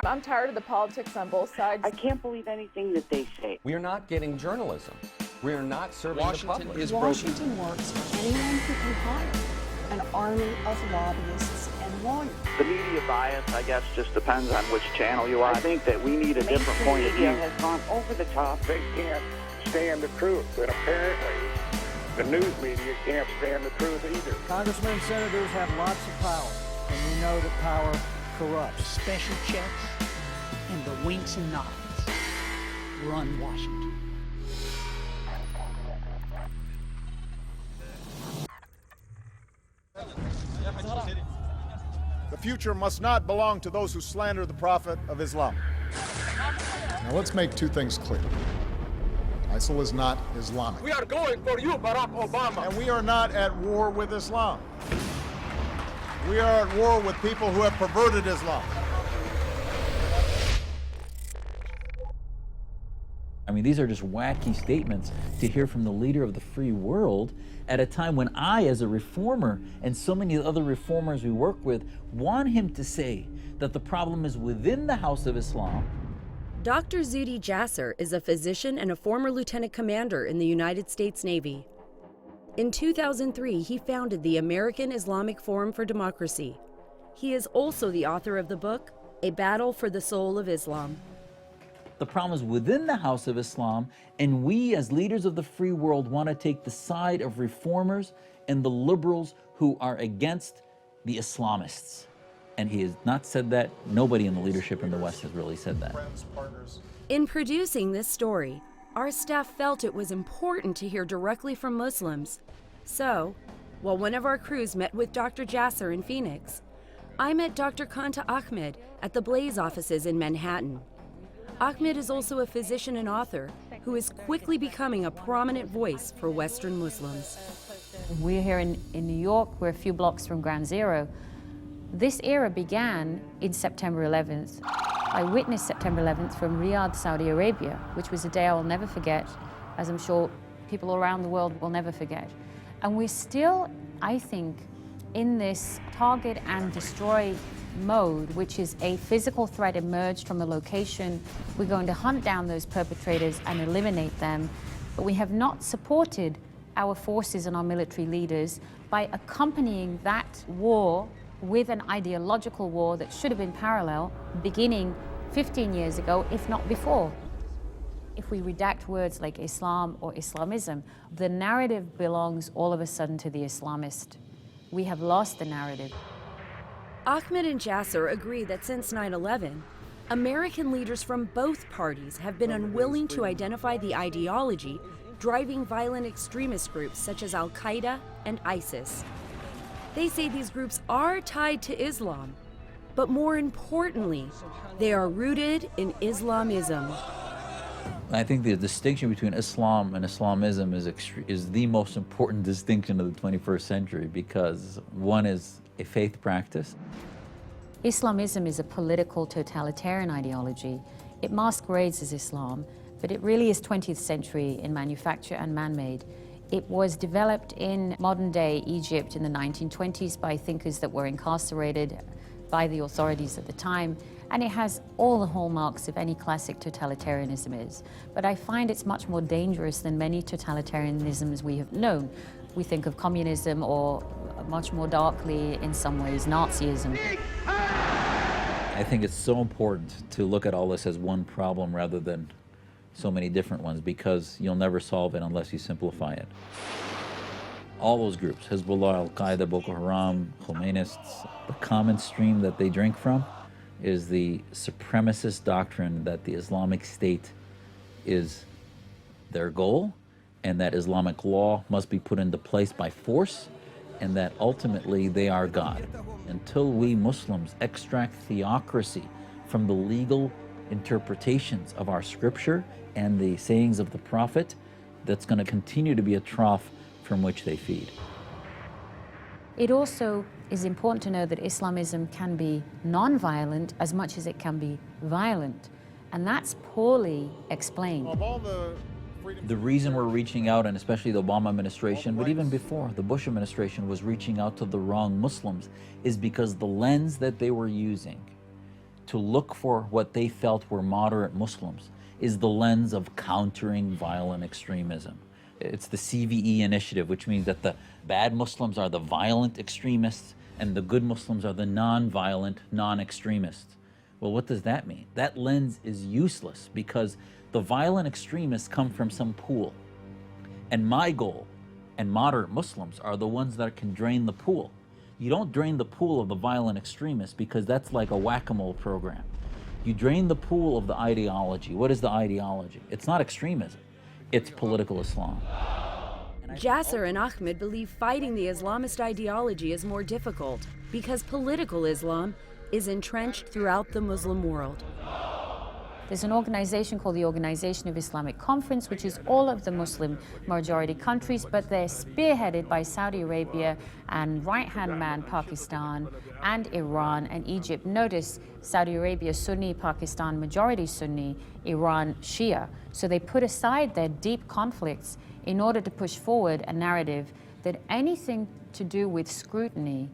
I'm tired of the politics on both sides. I can't believe anything that they say. We are not getting journalism. We are not serving the public. Washington works for anyone who can hire an army of lobbyists and lawyers. The media bias, I guess, just depends on which channel you watch. I think that we need a different point of view. The media has gone over the top. They can't stand the truth, and apparently the news media can't stand the truth either. Congressmen and senators have lots of power, and we know that power corrupts. Special checks and the winks and nods run Washington. The future must not belong to those who slander the Prophet of Islam. Now let's make two things clear. ISIL is not Islamic. We are going for you, Barack Obama. And we are not at war with Islam. We are at war with people who have perverted Islam. I mean, these are just wacky statements to hear from the leader of the free world at a time when I, as a reformer, and so many other reformers we work with, want him to say that the problem is within the House of Islam. Dr. Zuhdi Jasser is a physician and a former lieutenant commander in the United States Navy. In 2003, he founded the American Islamic Forum for Democracy. He is also the author of the book, A Battle for the Soul of Islam. The problem is within the House of Islam, and we as leaders of the free world want to take the side of reformers and the liberals who are against the Islamists. And he has not said that. Nobody in the leadership in the West has really said that. In producing this story, our staff felt it was important to hear directly from Muslims. So, while one of our crews met with Dr. Jasser in Phoenix, I met Dr. Kanta Ahmed at the Blaze offices in Manhattan. Ahmed is also a physician and author who is quickly becoming a prominent voice for Western Muslims. We're here in New York. We're a few blocks from Ground Zero. This era began in September 11th. I witnessed September 11th from Riyadh, Saudi Arabia, which was a day I will never forget, as I'm sure people around the world will never forget. And we're still, I think, in this target and destroy mode, which is a physical threat emerged from a location. We're going to hunt down those perpetrators and eliminate them. But we have not supported our forces and our military leaders by accompanying that war with an ideological war that should have been parallel, beginning 15 years ago, if not before. If we redact words like Islam or Islamism, the narrative belongs all of a sudden to the Islamist. We have lost the narrative. Ahmed and Jasser agree that since 9/11, American leaders from both parties have been unwilling to identify the ideology driving violent extremist groups such as Al-Qaeda and ISIS. They say these groups are tied to Islam, but more importantly, they are rooted in Islamism. I think the distinction between Islam and Islamism is the most important distinction of the 21st century, because one is a faith practice. Islamism is a political totalitarian ideology. It masquerades as Islam, but it really is 20th century in manufacture and man-made. It was developed in modern-day Egypt in the 1920s by thinkers that were incarcerated by the authorities at the time, and it has all the hallmarks of any classic totalitarianism is. But I find it's much more dangerous than many totalitarianisms we have known. We think of communism, or much more darkly in some ways, Nazism. I think it's so important to look at all this as one problem rather than so many different ones, because you'll never solve it unless you simplify it. All those groups, Hezbollah, Al-Qaeda, Boko Haram, Khomeinists, the common stream that they drink from is the supremacist doctrine that the Islamic State is their goal, and that Islamic law must be put into place by force, and that ultimately they are God. Until we Muslims extract theocracy from the legal interpretations of our scripture and the sayings of the Prophet, that's going to continue to be a trough from which they feed. It also is important to know that Islamism can be non-violent as much as it can be violent, and that's poorly explained. The reason we're reaching out, and especially the Obama administration, but even before, the Bush administration was reaching out to the wrong Muslims, is because the lens that they were using to look for what they felt were moderate Muslims is the lens of countering violent extremism. It's the CVE initiative, which means that the bad Muslims are the violent extremists and the good Muslims are the non-violent, non-extremists. Well, what does that mean? That lens is useless because the violent extremists come from some pool. And my goal, and moderate Muslims, are the ones that can drain the pool. You don't drain the pool of the violent extremists because that's like a whack-a-mole program. You drain the pool of the ideology. What is the ideology? It's not extremism. It's political Islam. Jasser and Ahmed believe fighting the Islamist ideology is more difficult because political Islam is entrenched throughout the Muslim world. There's an organization called the Organization of Islamic Conference, which is all of the Muslim majority countries, but they're spearheaded by Saudi Arabia and right-hand man Pakistan and Iran and Egypt. Notice Saudi Arabia Sunni, Pakistan majority Sunni, Iran Shia. So they put aside their deep conflicts in order to push forward a narrative that anything to do with scrutiny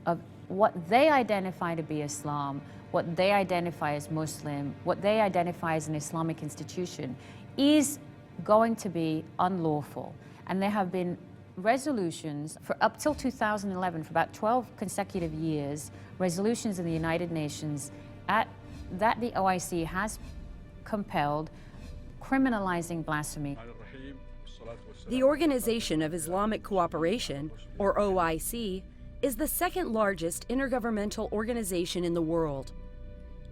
of what they identify to be Islam, what they identify as Muslim, what they identify as an Islamic institution, is going to be unlawful. And there have been resolutions for up till 2011, for about 12 consecutive years, resolutions in the United Nations that the OIC has compelled criminalizing blasphemy. The Organization of Islamic Cooperation, or OIC, is the second largest intergovernmental organization in the world.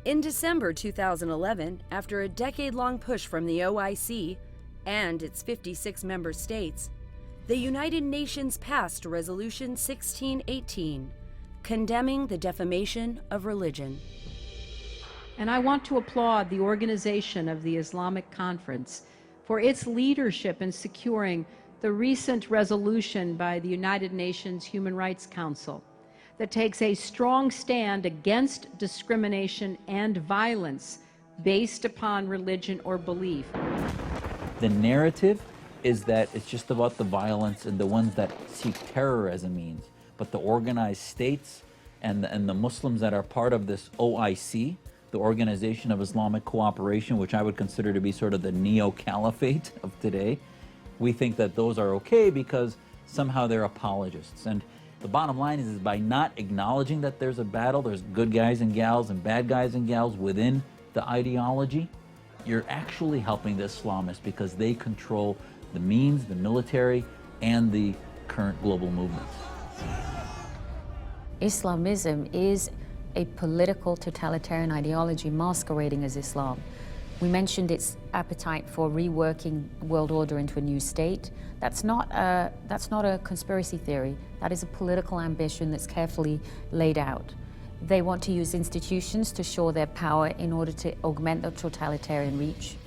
In December 2011, after a decade-long push from the OIC and its 56 member states, the United Nations passed Resolution 1618, condemning the defamation of religion. And I want to applaud the organization of the Islamic Conference for its leadership in securing the recent resolution by the United Nations Human Rights Council that takes a strong stand against discrimination and violence based upon religion or belief. The narrative is that it's just about the violence and the ones that seek terror as a means, but the organized states and the Muslims that are part of this OIC, the Organization of Islamic Cooperation, which I would consider to be sort of the neo-caliphate of today, we think that those are okay because somehow they're apologists. And the bottom line is by not acknowledging that there's a battle, there's good guys and gals and bad guys and gals within the ideology, you're actually helping the Islamists because they control the means, the military, and the current global movements. Islamism is a political totalitarian ideology masquerading as Islam. We mentioned its appetite for reworking world order into a new state. That's not a conspiracy theory. That is a political ambition that's carefully laid out. They want to use institutions to show their power in order to augment their totalitarian reach.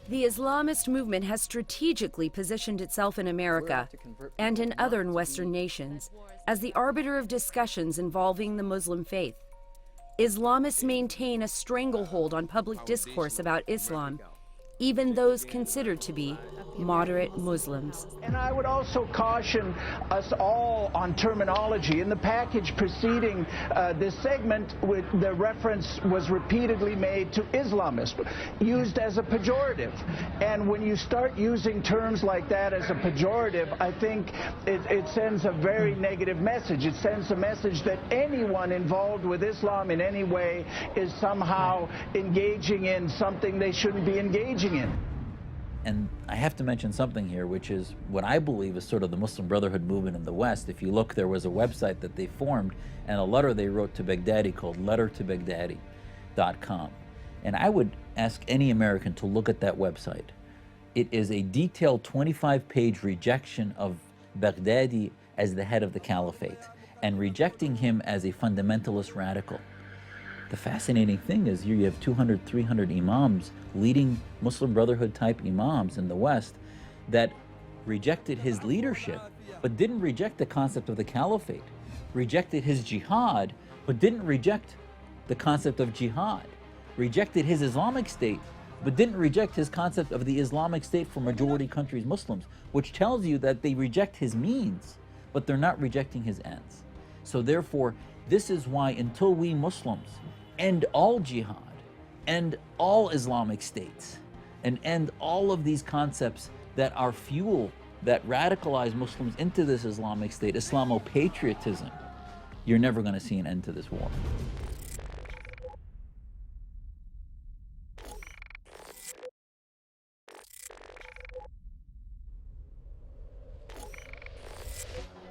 The Islamist movement has strategically positioned itself in America and in other Western nations as the arbiter of discussions involving the Muslim faith. Islamists maintain a stranglehold on public discourse about Islam, even those considered to be moderate Muslims. And I would also caution us all on terminology. In the package preceding this segment, the reference was repeatedly made to Islamists, used as a pejorative. And when you start using terms like that as a pejorative, I think it sends a very negative message. It sends a message that anyone involved with Islam in any way is somehow engaging in something they shouldn't be engaging in. And I have to mention something here, which is what I believe is sort of the Muslim Brotherhood movement in the West. If you look, there was a website that they formed and a letter they wrote to Baghdadi called lettertobaghdadi.com. And I would ask any American to look at that website. It is a detailed 25-page rejection of Baghdadi as the head of the caliphate and rejecting him as a fundamentalist radical. The fascinating thing is here you have 200, 300 imams, leading Muslim Brotherhood type imams in the West that rejected his leadership, but didn't reject the concept of the caliphate, rejected his jihad, but didn't reject the concept of jihad, rejected his Islamic State, but didn't reject his concept of the Islamic State for majority countries Muslims, which tells you that they reject his means, but they're not rejecting his ends. So therefore, this is why until we Muslims end all jihad, end all Islamic states, and end all of these concepts that are fuel that radicalize Muslims into this Islamic state, Islamo-patriotism, you're never going to see an end to this war.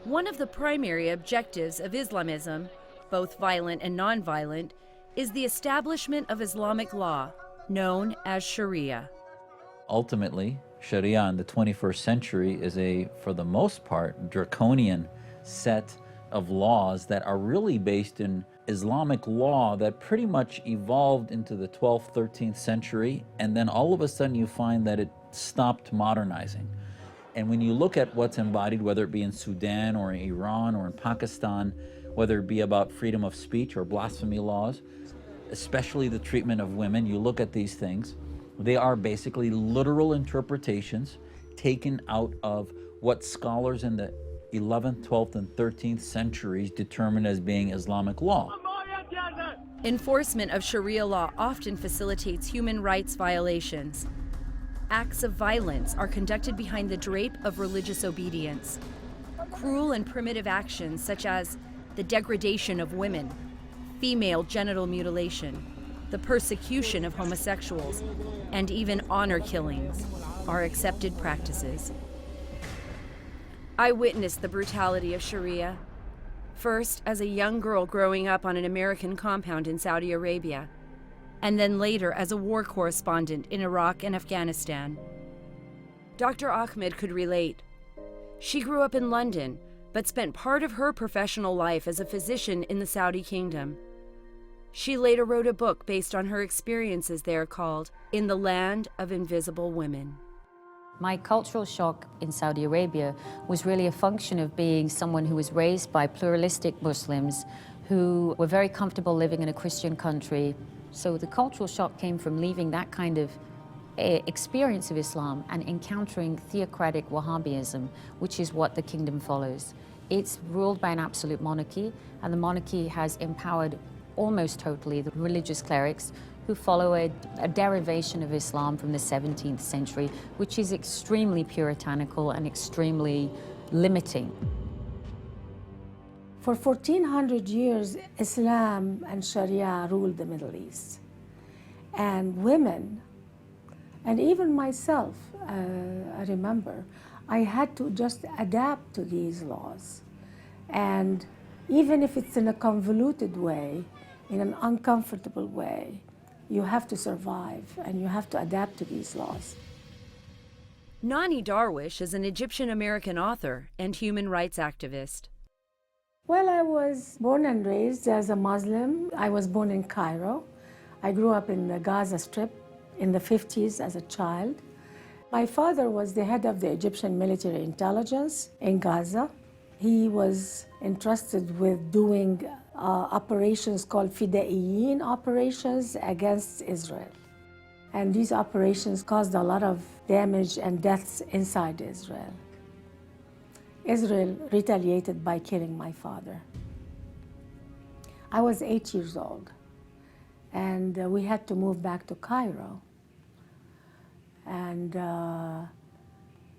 One of the primary objectives of Islamism, both violent and non-violent, is the establishment of Islamic law, known as Sharia. Ultimately, Sharia in the 21st century is a, for the most part, draconian set of laws that are really based in Islamic law that pretty much evolved into the 12th, 13th century, and then all of a sudden you find that it stopped modernizing. And when you look at what's embodied, whether it be in Sudan or in Iran or in Pakistan, whether it be about freedom of speech or blasphemy laws, especially the treatment of women, you look at these things, they are basically literal interpretations taken out of what scholars in the 11th, 12th, and 13th centuries determined as being Islamic law. Enforcement of Sharia law often facilitates human rights violations. Acts of violence are conducted behind the drape of religious obedience. Cruel and primitive actions such as the degradation of women, female genital mutilation, the persecution of homosexuals, and even honor killings are accepted practices. I witnessed the brutality of Sharia, first as a young girl growing up on an American compound in Saudi Arabia, and then later as a war correspondent in Iraq and Afghanistan. Dr. Ahmed could relate. She grew up in London, but spent part of her professional life as a physician in the Saudi Kingdom. She later wrote a book based on her experiences there called In the Land of Invisible Women. My cultural shock in Saudi Arabia was really a function of being someone who was raised by pluralistic Muslims who were very comfortable living in a Christian country. So the cultural shock came from leaving that kind of experience of Islam and encountering theocratic Wahhabism, which is what the kingdom follows. It's ruled by an absolute monarchy, and the monarchy has empowered almost totally the religious clerics who follow a derivation of Islam from the 17th century, which is extremely puritanical and extremely limiting. For 1400 years, Islam and Sharia ruled the Middle East. And women, and even myself, I remember, I had to just adapt to these laws. And even if it's in a convoluted way, in an uncomfortable way, you have to survive and you have to adapt to these laws. Nani Darwish is an Egyptian-American author and human rights activist. Well, I was born and raised as a Muslim. I was born in Cairo. I grew up in the Gaza Strip in the 50s as a child. My father was the head of the Egyptian military intelligence in Gaza. He was entrusted with doing operations called Fidaiyin operations against Israel. And these operations caused a lot of damage and deaths inside Israel. Israel retaliated by killing my father. I was 8 years old, and we had to move back to Cairo. And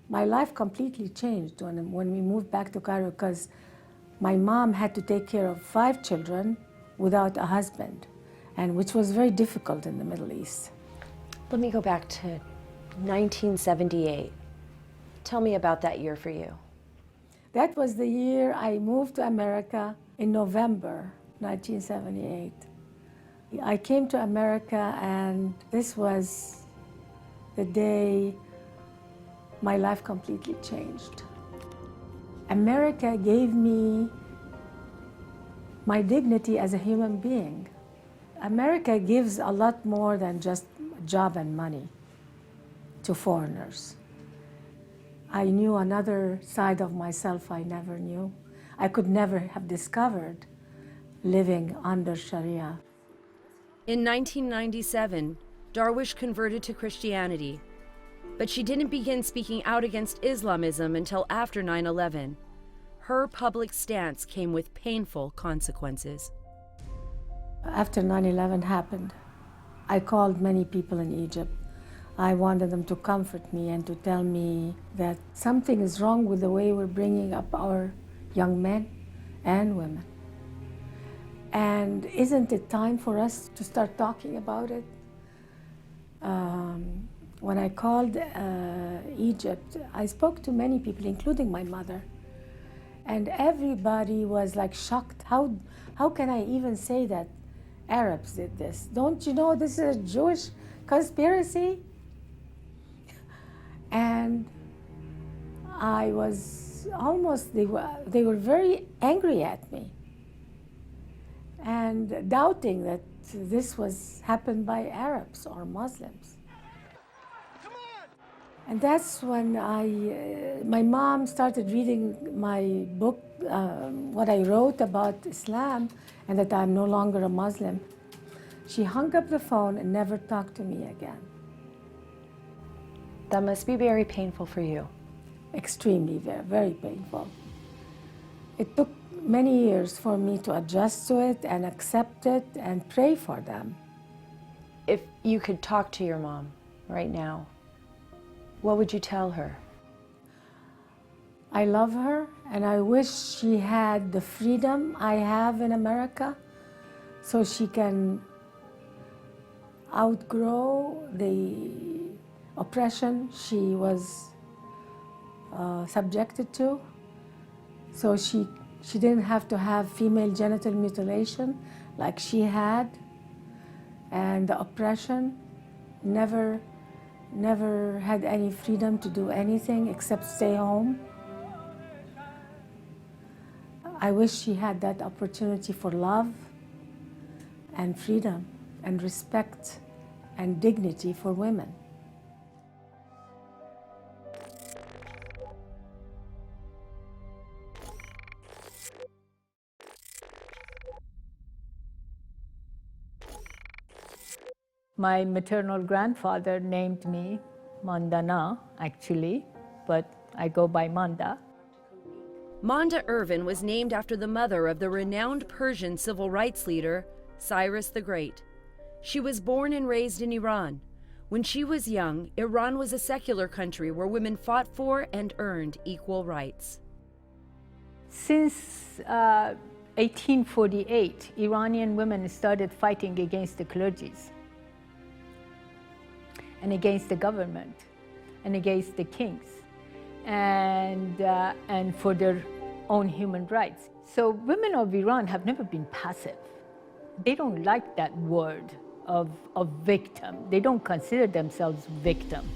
my life completely changed when we moved back to Cairo, because my mom had to take care of 5 children without a husband, and which was very difficult in the Middle East. Let me go back to 1978. Tell me about that year for you. That was the year I moved to America in November 1978. I came to America, and this was the day my life completely changed. America gave me my dignity as a human being. America gives a lot more than just job and money to foreigners. I knew another side of myself I never knew. I could never have discovered living under Sharia. In 1997, Darwish converted to Christianity, but she didn't begin speaking out against Islamism until after 9/11. Her public stance came with painful consequences. After 9/11 happened, I called many people in Egypt. I wanted them to comfort me and to tell me that something is wrong with the way we're bringing up our young men and women. And isn't it time for us to start talking about it? When I called Egypt, I spoke to many people, including my mother, and everybody was like shocked. How can I even say that Arabs did this? Don't you know this is a Jewish conspiracy? And I was almost, they were very angry at me and doubting that this was happened by Arabs or Muslims. And that's when my mom started reading my book, what I wrote about Islam, and that I'm no longer a Muslim. She hung up the phone and never talked to me again. That must be very painful for you. Extremely, very, very painful. It took many years for me to adjust to it and accept it and pray for them. If you could talk to your mom right now, what would you tell her? I love her, and I wish she had the freedom I have in America so she can outgrow the oppression she was subjected to. So she didn't have to have female genital mutilation like she had, and the oppression, never had any freedom to do anything except stay home. I wish she had that opportunity for love and freedom and respect and dignity for women. My maternal grandfather named me Mandana, actually, but I go by Manda. Manda Ervin was named after the mother of the renowned Persian civil rights leader, Cyrus the Great. She was born and raised in Iran. When she was young, Iran was a secular country where women fought for and earned equal rights. Since 1848, Iranian women started fighting against the clergies and against the government and against the kings and for their own human rights. So women of Iran have never been passive. They don't like that word of victim. They don't consider themselves victims.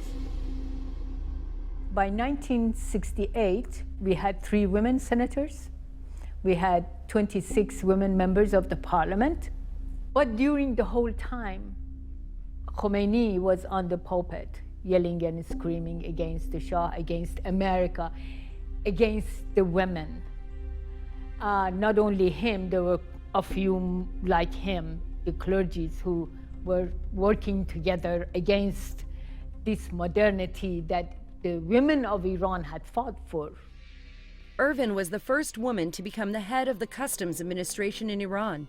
By 1968, we had 3 women senators. We had 26 women members of the parliament. But during the whole time, Khomeini was on the pulpit, yelling and screaming against the Shah, against America, against the women. Not only him, there were a few like him, the clergies who were working together against this modernity that the women of Iran had fought for. Ervin was the first woman to become the head of the customs administration in Iran.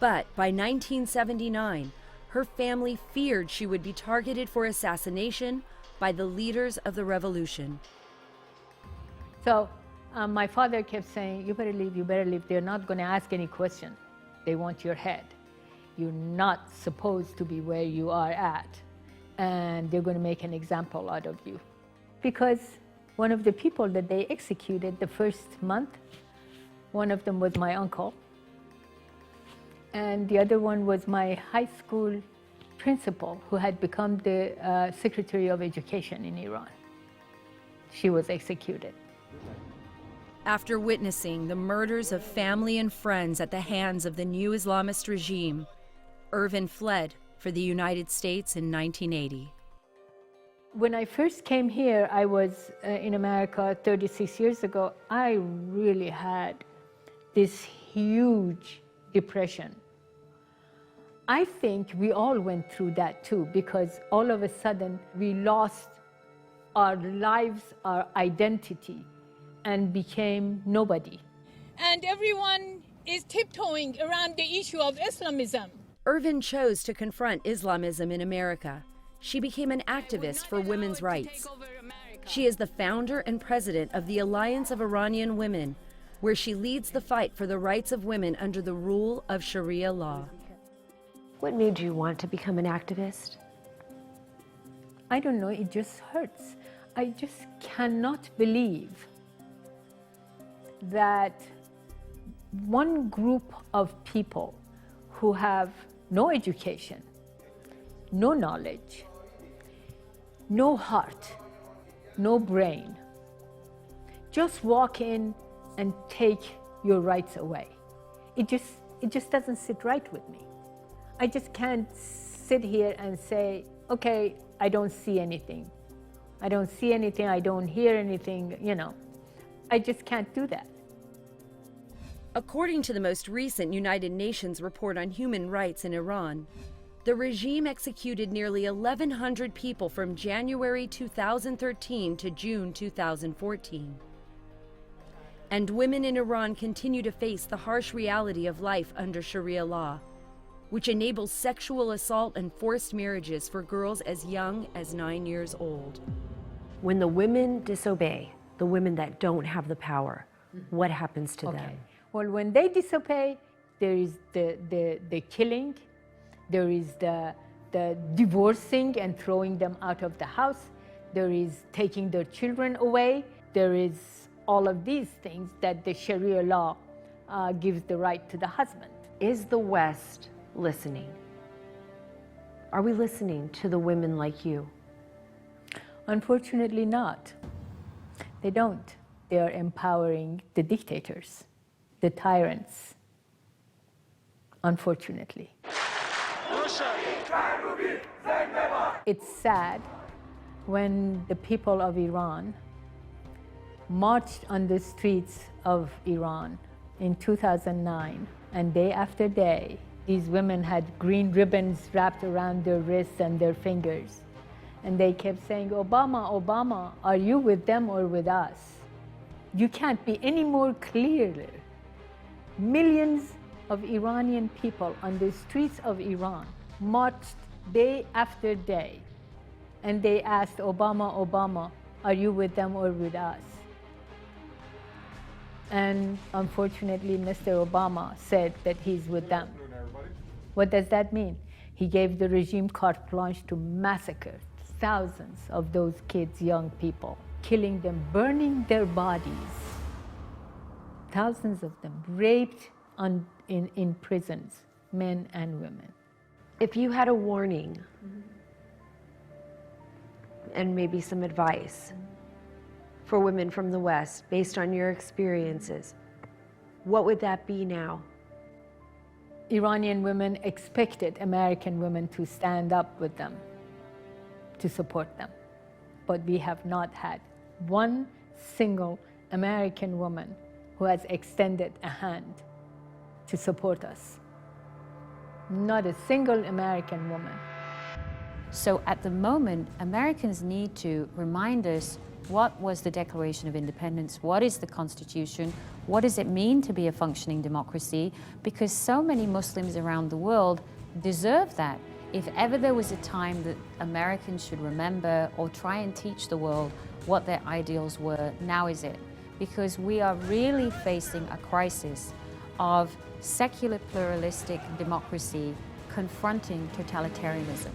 But by 1979, her family feared she would be targeted for assassination by the leaders of the revolution. So my father kept saying, you better leave, you better leave. They're not going to ask any question. They want your head. You're not supposed to be where you are at, and they're going to make an example out of you. Because one of the people that they executed the first month, one of them was my uncle, and the other one was my high school principal, who had become the Secretary of Education in Iran. She was executed. After witnessing the murders of family and friends at the hands of the new Islamist regime, Ervin fled for the United States in 1980. When I first came here, I was in America 36 years ago. I really had this huge depression. I think we all went through that too, because all of a sudden we lost our lives, our identity, and became nobody. And everyone is tiptoeing around the issue of Islamism. Irvin chose to confront Islamism in America. She became an activist for women's rights. She is the founder and president of the Alliance of Iranian Women, where she leads the fight for the rights of women under the rule of Sharia law. What made you want to become an activist? I don't know, it just hurts. I just cannot believe that one group of people who have no education, no knowledge, no heart, no brain, just walk in and take your rights away. It just doesn't sit right with me. I just can't sit here and say, okay, I don't see anything. I don't see anything, I don't hear anything, you know. I just can't do that. According to the most recent United Nations report on human rights in Iran, the regime executed nearly 1,100 people from January 2013 to June 2014. And women in Iran continue to face the harsh reality of life under Sharia law, which enables sexual assault and forced marriages for girls as young as 9 years old. When the women disobey, the women that don't have the power, what happens to them? Well, when they disobey, there is the killing, there is the divorcing and throwing them out of the house, there is taking their children away, there is all of these things that the Sharia law gives the right to the husband. Is the West listening? Are we listening to the women like you? Unfortunately not. They don't. They are empowering the dictators, the tyrants, unfortunately. It's sad when the people of Iran marched on the streets of Iran in 2009, and day after day, these women had green ribbons wrapped around their wrists and their fingers. And they kept saying, Obama, Obama, are you with them or with us? You can't be any more clearer. Millions of Iranian people on the streets of Iran marched day after day, and they asked Obama, Obama, are you with them or with us? And unfortunately, Mr. Obama said that he's with them. What does that mean? He gave the regime carte blanche to massacre thousands of those kids, young people, killing them, burning their bodies. Thousands of them raped in prisons, men and women. If you had a warning and maybe some advice for women from the West based on your experiences, what would that be now? Iranian women expected American women to stand up with them, to support them. But we have not had one single American woman who has extended a hand to support us. Not a single American woman. So at the moment, Americans need to remind us what was the Declaration of Independence, what is the Constitution, what does it mean to be a functioning democracy, because so many Muslims around the world deserve that. If ever there was a time that Americans should remember or try and teach the world what their ideals were, now is it. Because we are really facing a crisis of secular pluralistic democracy confronting totalitarianism.